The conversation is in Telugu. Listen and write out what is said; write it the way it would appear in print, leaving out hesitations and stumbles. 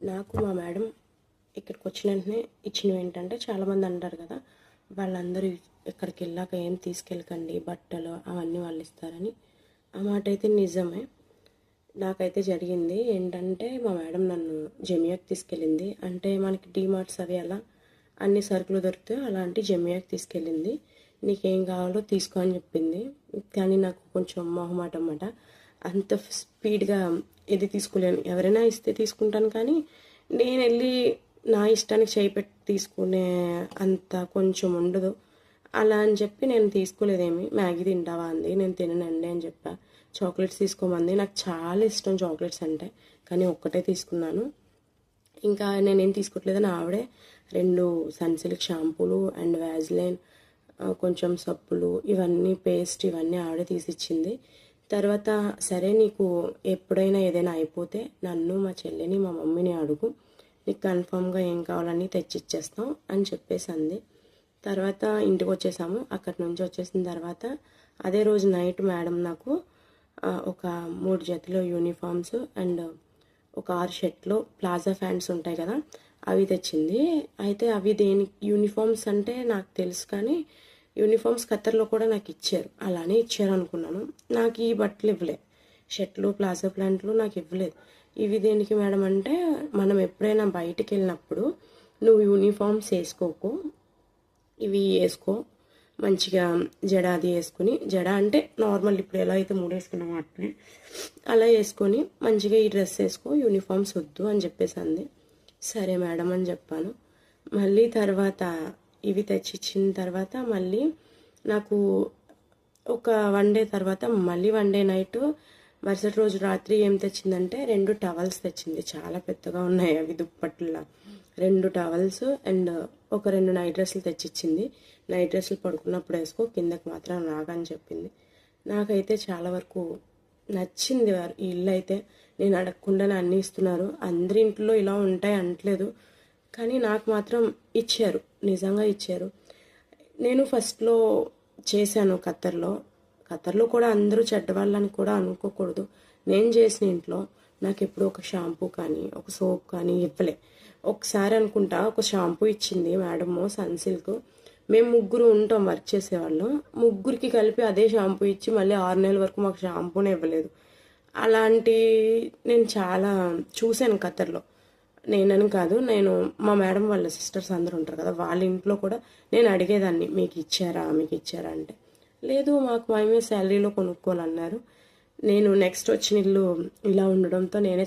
నాకు మా మేడం ఇక్కడికి వచ్చిన వెంటనే ఇచ్చినవి ఏంటంటే, చాలామంది అంటారు కదా, వాళ్ళందరూ ఇక్కడికి వెళ్ళాక ఏం తీసుకెళ్ళకండి, బట్టలు అవన్నీ వాళ్ళు ఇస్తారని. ఆ మాట అయితే నిజమే. నాకైతే జరిగింది ఏంటంటే, మా మేడం నన్ను జమియాకి తీసుకెళ్ళింది. అంటే మనకి డీమార్ట్స్ అవి అలా అన్ని సరుకులు దొరుకుతాయి, అలాంటి జమియాకి తీసుకెళ్ళింది. నీకేం కావాలో తీసుకో అని చెప్పింది. కానీ నాకు కొంచెం మొహమాట అన్నమాట. అంత స్పీడ్గా ఏది తీసుకోలేను. ఎవరైనా ఇస్తే తీసుకుంటాను, కానీ నేను వెళ్ళి నా ఇష్టానికి చేయి పెట్టి తీసుకునే అంత కొంచెం ఉండదు. అలా అని చెప్పి నేను తీసుకోలేదేమి. మ్యాగీ తింటావా అంది. నేను తిననండి అని చెప్పా. చాక్లెట్స్ తీసుకోమంది. నాకు చాలా ఇష్టం చాక్లెట్స్ అంటే, కానీ ఒక్కటే తీసుకున్నాను. ఇంకా నేనేం తీసుకోవట్లేదని ఆవిడే 2 సన్సిల్క్ షాంపూలు అండ్ వ్యాజ్లైన్, కొంచెం సబ్బులు, ఇవన్నీ పేస్ట్ ఇవన్నీ ఆవిడే తీసిచ్చింది. తర్వాత సరే, నీకు ఎప్పుడైనా ఏదైనా అయిపోతే నన్ను, మా చెల్లిని, మా మమ్మీని అడుగు, నీకు కన్ఫామ్గా ఏం కావాలని తెచ్చిచ్చేస్తాం అని చెప్పేసి అంది. తర్వాత ఇంటికి వచ్చేసాము. అక్కడి నుంచి వచ్చేసిన తర్వాత అదే రోజు నైట్ మేడం నాకు ఒక 3 జతలు యూనిఫామ్స్ అండ్ ఒక 6 షర్ట్లు, ప్లాజా ప్యాంట్స్ ఉంటాయి కదా, అవి తెచ్చింది. అయితే అవి దేనికి యూనిఫామ్స్ అంటే నాకు తెలుసు, కానీ యూనిఫామ్స్ ఖత్తర్లో కూడా నాకు ఇచ్చారు, అలానే ఇచ్చారు అనుకున్నాను. నాకు ఈ బట్టలు ఇవ్వలే, షర్ట్లు ప్లాజా ప్యాంట్లు నాకు ఇవ్వలేదు. ఇవి దేనికి మేడం అంటే, మనం ఎప్పుడైనా బయటికి వెళ్ళినప్పుడు నువ్వు యూనిఫామ్స్ వేసుకోకు, ఇవి వేసుకో, మంచిగా జడ అది వేసుకుని, జడ అంటే నార్మల్ ఇప్పుడు ఎలా అయితే 3 వేసుకున్నామో అట్లనే అలా వేసుకొని మంచిగా ఈ డ్రెస్ వేసుకో, యూనిఫామ్స్ వద్దు అని చెప్పేసి అంది. సరే మేడం అని చెప్పాను. మళ్ళీ తర్వాత ఇవి తెచ్చిచ్చిన తర్వాత మళ్ళీ నాకు ఒక 1 డే తర్వాత మళ్ళీ 1 డే నైట్, మరుసటి రోజు రాత్రి ఏం తెచ్చిందంటే 2 టవల్స్ తెచ్చింది. చాలా పెద్దగా ఉన్నాయి అవి, దుప్పట్లా. 2 టవల్స్ అండ్ ఒక 2 నైట్ డ్రెస్సులు తెచ్చిచ్చింది. నైట్ డ్రెస్సులు పడుకున్నప్పుడు వేసుకో, కిందకి మాత్రం రాగని చెప్పింది. నాకైతే చాలా వరకు నచ్చింది ఈ ఇల్లు అయితే. నేను అడగకుండానే అన్నీ ఇస్తున్నారు. అందరి ఇంట్లో ఇలా ఉంటాయి అనట్లేదు, కానీ నాకు మాత్రం ఇచ్చారు, నిజంగా ఇచ్చారు. నేను ఫస్ట్లో చేశాను ఖత్తర్లో కూడా అందరూ చెడ్డవాళ్ళని కూడా అనుకోకూడదు. నేను చేసిన ఇంట్లో నాకు ఎప్పుడు ఒక షాంపూ కానీ ఒక సోప్ కానీ ఇవ్వలే. ఒకసారి అనుకుంటా ఒక షాంపూ ఇచ్చింది మేడము, సన్సిల్క్. మేము 3 ఉంటాం వర్క్ చేసేవాళ్ళం, 3కి కలిపి అదే షాంపూ ఇచ్చి మళ్ళీ 6 నెలల వరకు మాకు షాంపూనే ఇవ్వలేదు. అలాంటి నేను చాలా చూశాను ఖత్తర్లో. నేనని కాదు, నేను మా మేడం వాళ్ళ సిస్టర్స్ అందరూ ఉంటారు కదా, వాళ్ళ ఇంట్లో కూడా నేను అడిగేదాన్ని, మీకు ఇచ్చారా అంటే, లేదు మాకు మేమే శాలరీలో కొనుక్కోవాలన్నారు. నేను నెక్స్ట్ వచ్చిన ఇల్లు ఇలా ఉండడంతో నేనే